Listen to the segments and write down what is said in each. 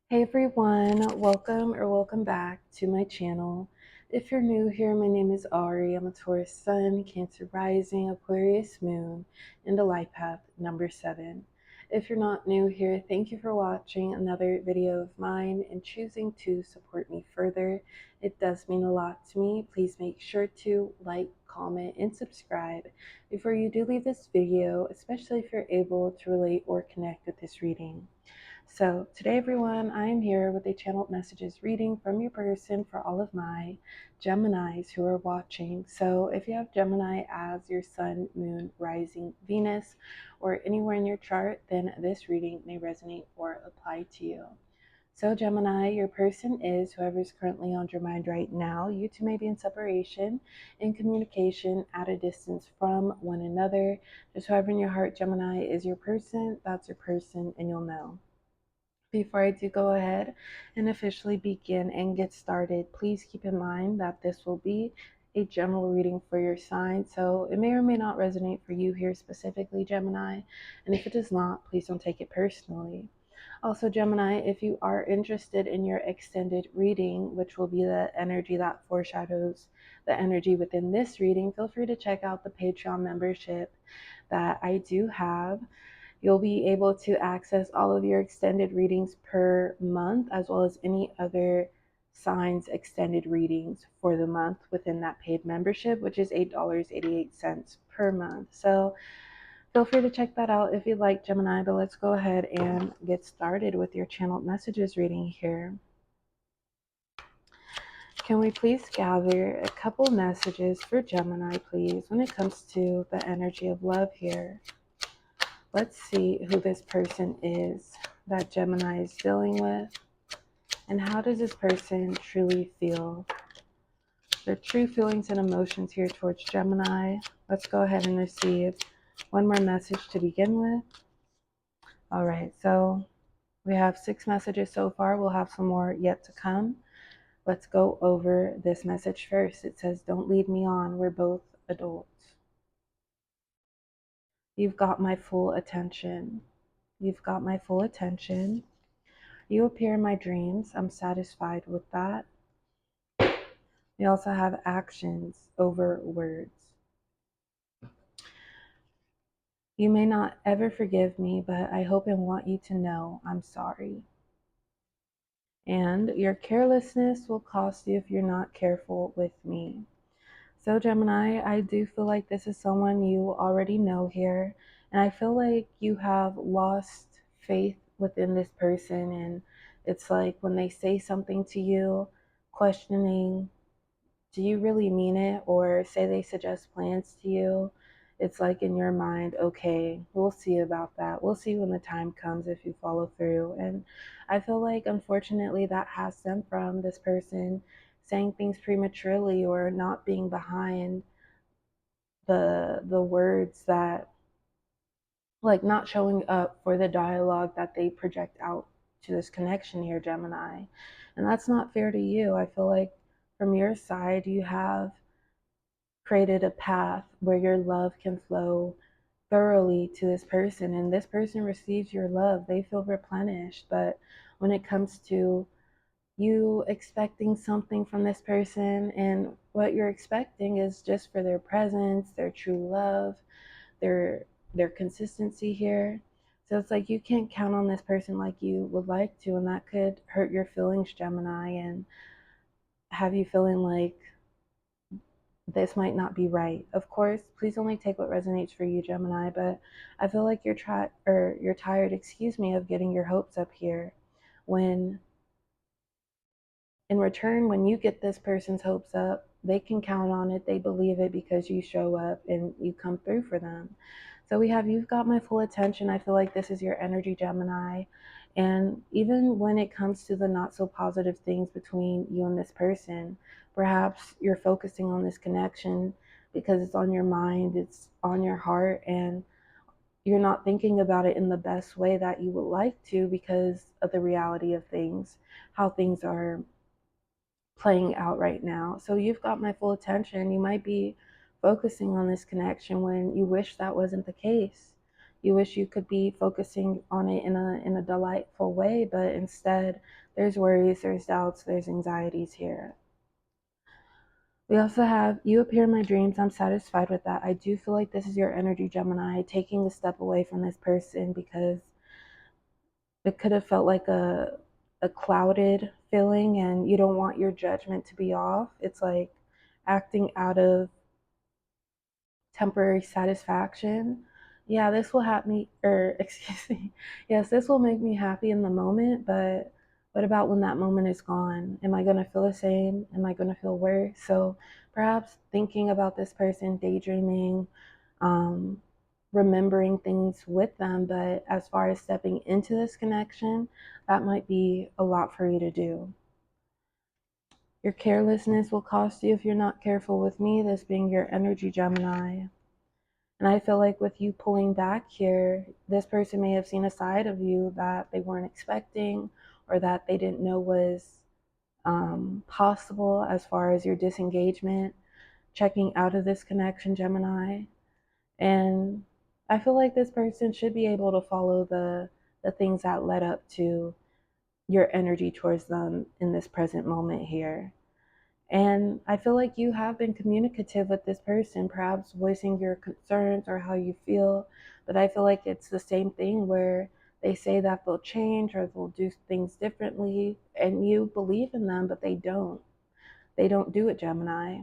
Hey everyone, welcome back to my channel. If you're new here, my name is Ari. I'm a Taurus Sun, Cancer Rising, Aquarius Moon, and a life path number 7. If you're not new here, thank you for watching another video of mine and choosing to support me further. It does mean a lot to me. Please make sure to like, comment, and subscribe before you do leave this video, especially if you're able to relate or connect with this reading. So today everyone, I am here with a channeled messages reading from your person for all of my Geminis who are watching. So if you have Gemini as your sun, moon, rising, Venus, or anywhere in your chart, then this reading may resonate or apply to you. So Gemini, your person is whoever is currently on your mind right now. You two may be in separation, in communication, at a distance from one another. Just whoever in your heart, Gemini, is your person, that's your person, and you'll know. Before I do go ahead and officially begin and get started, please keep in mind that this will be a general reading for your sign, so it may or may not resonate for you here specifically, Gemini, and if it does not, please don't take it personally. Also, Gemini, if you are interested in your extended reading, which will be the energy that foreshadows the energy within this reading, feel free to check out the Patreon membership that I do have. You'll be able to access all of your extended readings per month, as well as any other signs extended readings for the month within that paid membership, which is $8.88 per month. So feel free to check that out if you'd like, Gemini. But let's go ahead and get started with your channeled messages reading here. Can we please gather a couple messages for Gemini, please, when it comes to the energy of love here? Let's see who this person is that Gemini is dealing with, and how does this person truly feel? Their true feelings and emotions here towards Gemini. Let's go ahead and receive one more message to begin with. All right, so we have 6 messages so far. We'll have some more yet to come. Let's go over this message first. It says, "Don't lead me on. We're both adults. You've got my full attention. You've got my full attention. You appear in my dreams. I'm satisfied with that." We also have actions over words. You may not ever forgive me, but I hope and want you to know I'm sorry. And your carelessness will cost you if you're not careful with me. So Gemini, I do feel like this is someone you already know here. And I feel like you have lost faith within this person. And it's like when they say something to you, questioning, do you really mean it? Or say they suggest plans to you, it's like in your mind, okay, we'll see about that. We'll see when the time comes if you follow through. And I feel like unfortunately that has stemmed from this person saying things prematurely or not being behind the words that, like, not showing up for the dialogue that they project out to this connection here, Gemini. And that's not fair to you. I feel like from your side, you have created a path where your love can flow thoroughly to this person, and this person receives your love. They feel replenished. But when it comes to you expecting something from this person, and what you're expecting is just for their presence, their true love, their consistency here. So it's like you can't count on this person like you would like to, and that could hurt your feelings, Gemini, and have you feeling like this might not be right. Of course, please only take what resonates for you, Gemini, but I feel like you're tired, excuse me, of getting your hopes up here, when in return, when you get this person's hopes up, they can count on it. They believe it because you show up and you come through for them. So we have, you've got my full attention. I feel like this is your energy, Gemini. And even when it comes to the not so positive things between you and this person, perhaps you're focusing on this connection because it's on your mind, it's on your heart, and you're not thinking about it in the best way that you would like to because of the reality of things, how things are playing out right now. So you've got my full attention. You might be focusing on this connection when you wish that wasn't the case. You wish you could be focusing on it in a delightful way, but instead there's worries, there's doubts, there's anxieties here. We also have, you appear in my dreams. I'm satisfied with that. I do feel like this is your energy, Gemini, taking a step away from this person because it could have felt like a clouded feeling and you don't want your judgment to be off. It's like acting out of temporary satisfaction. Yeah, this will have me, or excuse me, yes, this will make me happy in the moment, but what about when that moment is gone? Am I going to feel the same? Am I going to feel worse? So perhaps thinking about this person, daydreaming, um, remembering things with them, but as far as stepping into this connection, that might be a lot for you to do. Your carelessness will cost you if you're not careful with me, this being your energy, Gemini. And I feel like with you pulling back here, this person may have seen a side of you that they weren't expecting or that they didn't know was possible as far as your disengagement, checking out of this connection, Gemini. And I feel like this person should be able to follow the things that led up to your energy towards them in this present moment here. And I feel like you have been communicative with this person, perhaps voicing your concerns or how you feel. But I feel like it's the same thing where they say that they'll change or they'll do things differently, and you believe in them, but they don't. They don't do it, Gemini.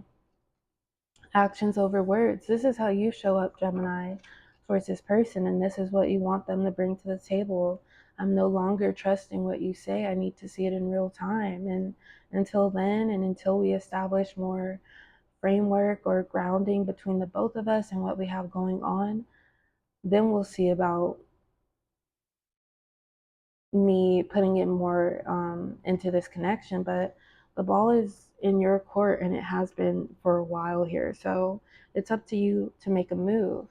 Actions over words. This is how you show up, Gemini, towards this person, and this is what you want them to bring to the table. I'm no longer trusting what you say. I need to see it in real time. And until then, and until we establish more framework or grounding between the both of us and what we have going on, then we'll see about me putting it more into this connection. But the ball is in your court and it has been for a while here. So it's up to you to make a move.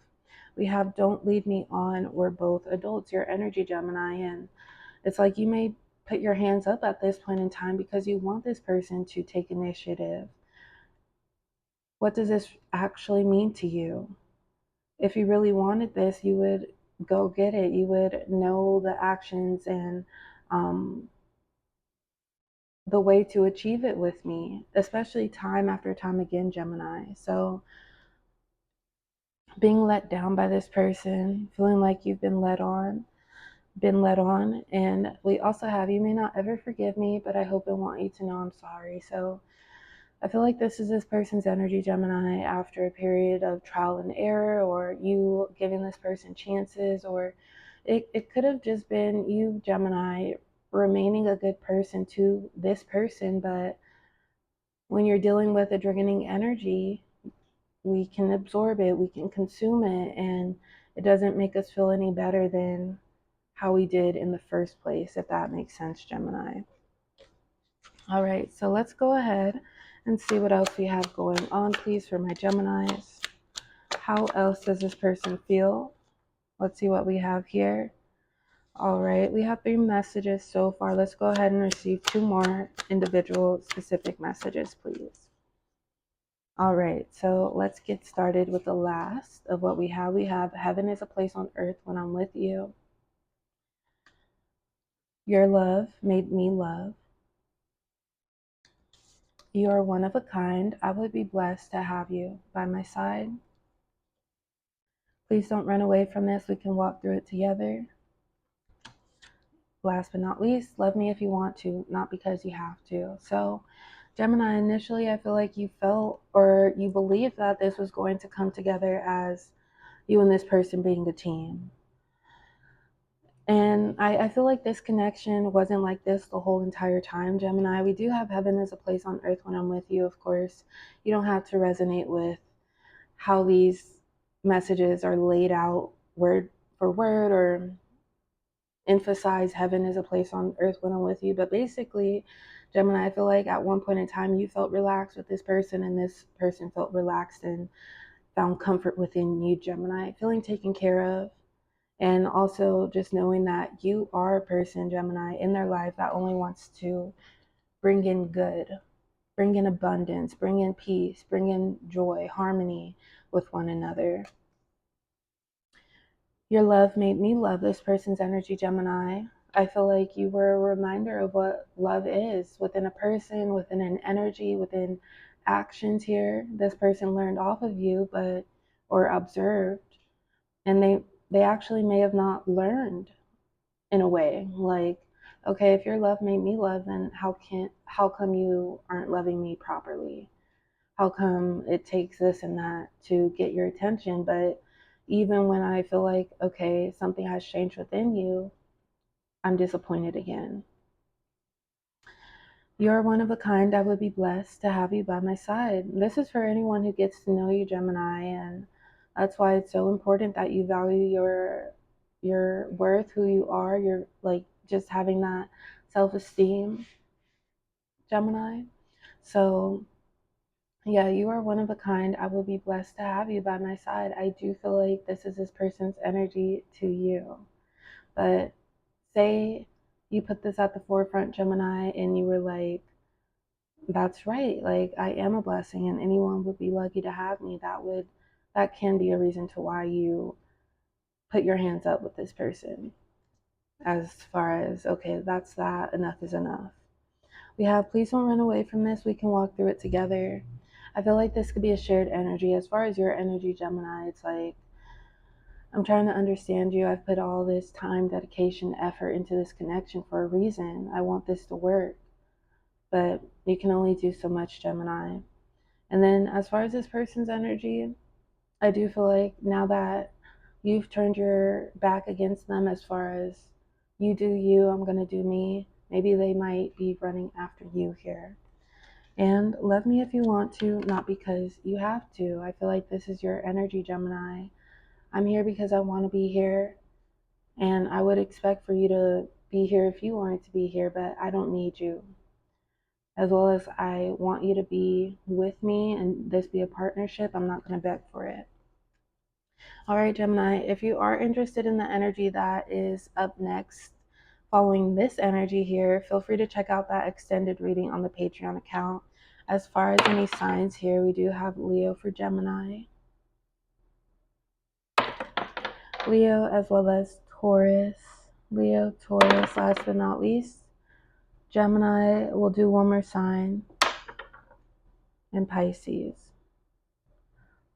We have don't lead me on. We're both adults, your energy, Gemini. And it's like you may put your hands up at this point in time because you want this person to take initiative. What does this actually mean to you? If you really wanted this, you would go get it. You would know the actions and um, the way to achieve it with me, especially time after time again, Gemini. So being let down by this person, feeling like you've been led on. And we also have, you may not ever forgive me, but I hope and want you to know I'm sorry. So I feel like this is this person's energy, Gemini, after a period of trial and error, or you giving this person chances, or it could have just been you, Gemini, remaining a good person to this person. But when you're dealing with a draining energy, we can absorb it, we can consume it, and it doesn't make us feel any better than how we did in the first place, if that makes sense, Gemini. All right, so let's go ahead and see what else we have going on, please, for my Geminis. How else does this person feel? Let's see what we have here. All right, we have 3 messages so far. Let's go ahead and receive 2 more individual specific messages, please. All right, so let's get started with the last of what we have. We have heaven is a place on earth when I'm with you. Your love made me love. You are one of a kind. I would be blessed to have you by my side. Please don't run away from this. We can walk through it together. Last but not least, love me if you want to, not because you have to. So, Gemini, initially, I feel like you felt or you believed that this was going to come together as you and this person being a team. And I feel like this connection wasn't like this the whole entire time, Gemini. We do have heaven as a place on earth when I'm with you, of course. You don't have to resonate with how these messages are laid out word for word or emphasize heaven is a place on earth when I'm with you. But basically, Gemini, I feel like at one point in time you felt relaxed with this person and this person felt relaxed and found comfort within you, Gemini, feeling taken care of. And also just knowing that you are a person, Gemini, in their life that only wants to bring in good, bring in abundance, bring in peace, bring in joy, harmony with one another. Your love made me love this person's energy, Gemini. I feel like you were a reminder of what love is within a person, within an energy, within actions here. This person learned off of you, but or observed, and they actually may have not learned in a way. Like, okay, if your love made me love, then how come you aren't loving me properly? How come it takes this and that to get your attention? But even when I feel like, okay, something has changed within you, I'm disappointed again. You're one of a kind. I would be blessed to have you by my side. This is for anyone who gets to know you, Gemini, and that's why it's so important that you value your worth, who you are, your like just having that self-esteem, Gemini. So yeah, you are one of a kind. I will be blessed to have you by my side. I do feel like this is this person's energy to you. But say you put this at the forefront, Gemini, and you were like, that's right, like I am a blessing and anyone would be lucky to have me. That can be a reason to why you put your hands up with this person. As far as, okay, that's that, enough is enough. We have please don't run away from this. We can walk through it together. I feel like this could be a shared energy. As far as your energy, Gemini, it's like I'm trying to understand you. I've put all this time, dedication, effort into this connection for a reason. I want this to work, but you can only do so much, Gemini. And then as far as this person's energy, I do feel like now that you've turned your back against them, as far as you do you, I'm going to do me, maybe they might be running after you here. And love me if you want to, not because you have to. I feel like this is your energy, Gemini. I'm here because I want to be here, and I would expect for you to be here if you wanted to be here, but I don't need you. As well as I want you to be with me and this be a partnership, I'm not going to beg for it. All right, Gemini, if you are interested in the energy that is up next, following this energy here, feel free to check out that extended reading on the Patreon account. As far as any signs here, we do have Leo for Gemini, Leo as well as Taurus, Leo, Taurus, last but not least, Gemini. Will do one more sign, and Pisces.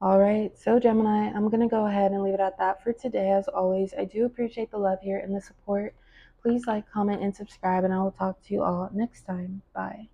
All right, so Gemini, I'm going to go ahead and leave it at that for today. As always, I do appreciate the love here and the support. Please like, comment, and subscribe, and I will talk to you all next time. Bye.